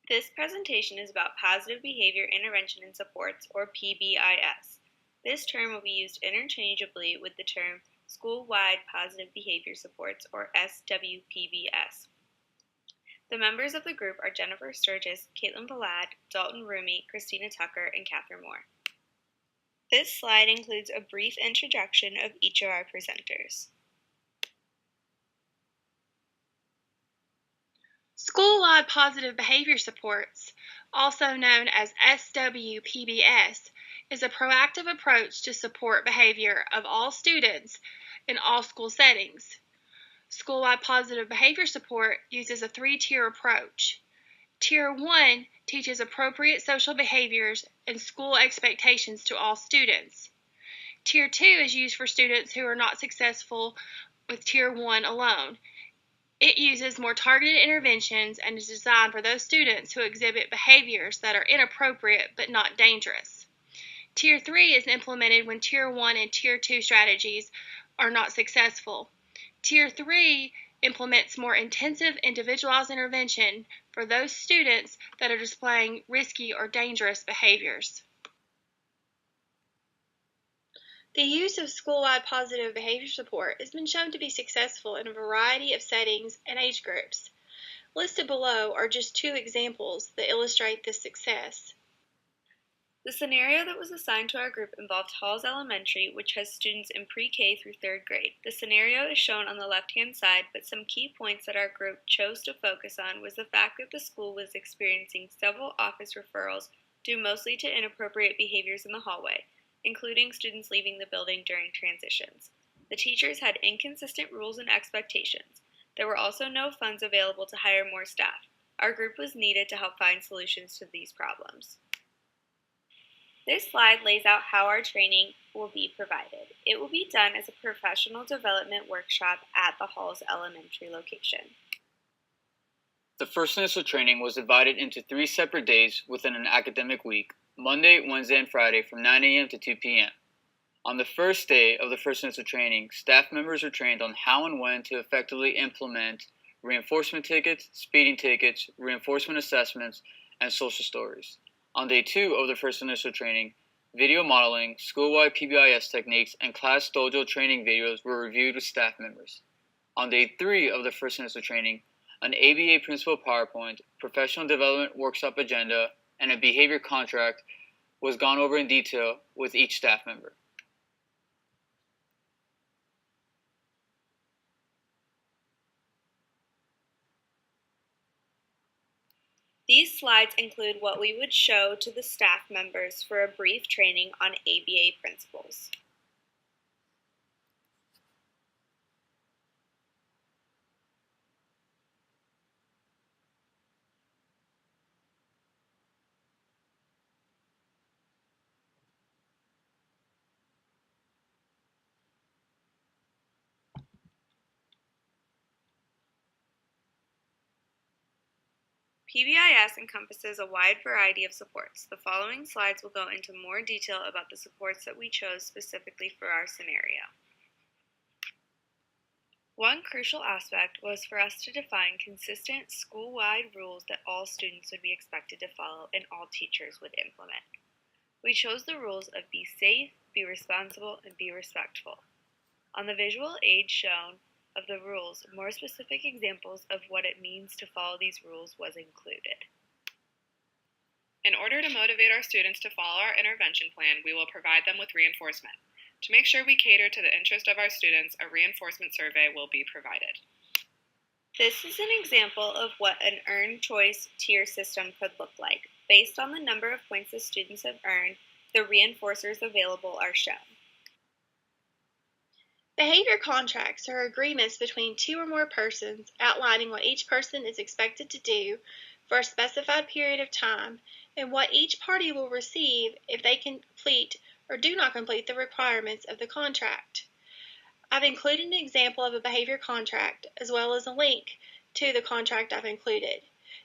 This presentation is about Positive Behavior Intervention and Supports, or PBIS. This term will be used interchangeably with the term School-Wide Positive Behavior Supports, or SWPBS. The members of the group are Jennifer Sturgis, Kaitlyn Valade, Dalton Rumie, Christina Tucker, and Kathryn Moore. This slide includes a brief introduction of each of our presenters. School-wide positive behavior supports, also known as SWPBS, is a proactive approach to support behavior of all students in all school settings. School-wide positive behavior support uses a three-tier approach. Tier 1 teaches appropriate social behaviors and school expectations to all students. Tier 2 is used for students who are not successful with Tier 1 alone. It uses more targeted interventions and is designed for those students who exhibit behaviors that are inappropriate but not dangerous. Tier 3 is implemented when Tier 1 and Tier 2 strategies are not successful. Tier 3 implements more intensive individualized intervention for those students that are displaying risky or dangerous behaviors. The use of school-wide positive behavior support has been shown to be successful in a variety of settings and age groups. Listed below are just two examples that illustrate this success. The scenario that was assigned to our group involved Halls Elementary, which has students in pre-K through 3rd grade. The scenario is shown on the left-hand side, but some key points that our group chose to focus on was the fact that the school was experiencing several office referrals due mostly to inappropriate behaviors in the hallway, including students leaving the building during transitions. The teachers had inconsistent rules and expectations. There were also no funds available to hire more staff. Our group was needed to help find solutions to these problems. This slide lays out how our training will be provided. It will be done as a professional development workshop at the Halls Elementary location. The first initial training was divided into 3 separate days within an academic week: Monday, Wednesday, and Friday from 9 a.m. to 2 p.m. On the first day of the first initial training, staff members were trained on how and when to effectively implement reinforcement tickets, speeding tickets, reinforcement assessments, and social stories. On day 2 of the first initial training, video modeling, school-wide PBIS techniques, and class dojo training videos were reviewed with staff members. On day 3 of the first initial training, an ABA principal PowerPoint, professional development workshop agenda, and a behavior contract was gone over in detail with each staff member. These slides include what we would show to the staff members for a brief training on ABA principles. PBIS encompasses a wide variety of supports. The following slides will go into more detail about the supports that we chose specifically for our scenario. One crucial aspect was for us to define consistent school-wide rules that all students would be expected to follow and all teachers would implement. We chose the rules of be safe, be responsible, and be respectful. On the visual aid shown of the rules, more specific examples of what it means to follow these rules was included. In order to motivate our students to follow our intervention plan, we will provide them with reinforcement. To make sure we cater to the interest of our students, a reinforcement survey will be provided. This is an example of what an earned choice tier system could look like. Based on the number of points the students have earned, the reinforcers available are shown. Behavior contracts are agreements between 2 or more persons outlining what each person is expected to do for a specified period of time and what each party will receive if they complete or do not complete the requirements of the contract. I've included an example of a behavior contract as well as a link to the contract I've included.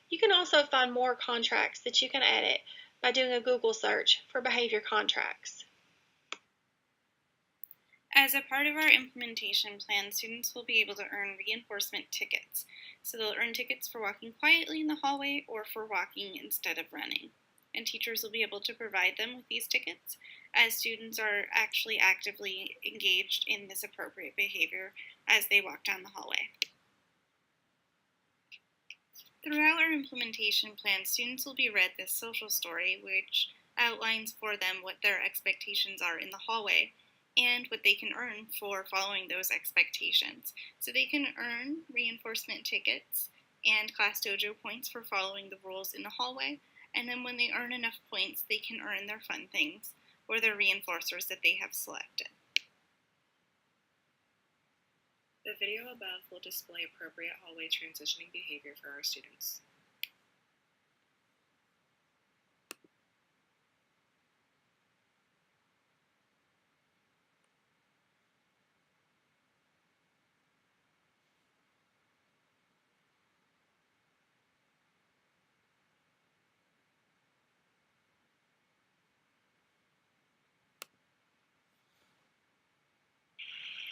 You can also find more contracts that you can edit by doing a Google search for behavior contracts. As a part of our implementation plan, students will be able to earn reinforcement tickets. So they'll earn tickets for walking quietly in the hallway or for walking instead of running. And teachers will be able to provide them with these tickets as students are actually actively engaged in this appropriate behavior as they walk down the hallway. Throughout our implementation plan, students will be read this social story, which outlines for them what their expectations are in the hallway and what they can earn for following those expectations. So they can earn reinforcement tickets and class dojo points for following the rules in the hallway, and then when they earn enough points, they can earn their fun things or their reinforcers that they have selected. The video above will display appropriate hallway transitioning behavior for our students.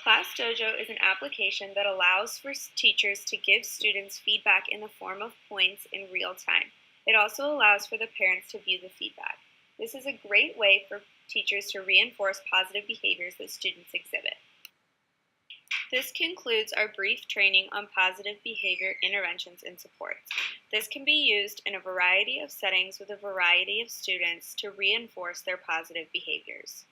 Class Dojo is an application that allows for teachers to give students feedback in the form of points in real time. It also allows for the parents to view the feedback. This is a great way for teachers to reinforce positive behaviors that students exhibit. This concludes our brief training on positive behavior interventions and supports. This can be used in a variety of settings with a variety of students to reinforce their positive behaviors.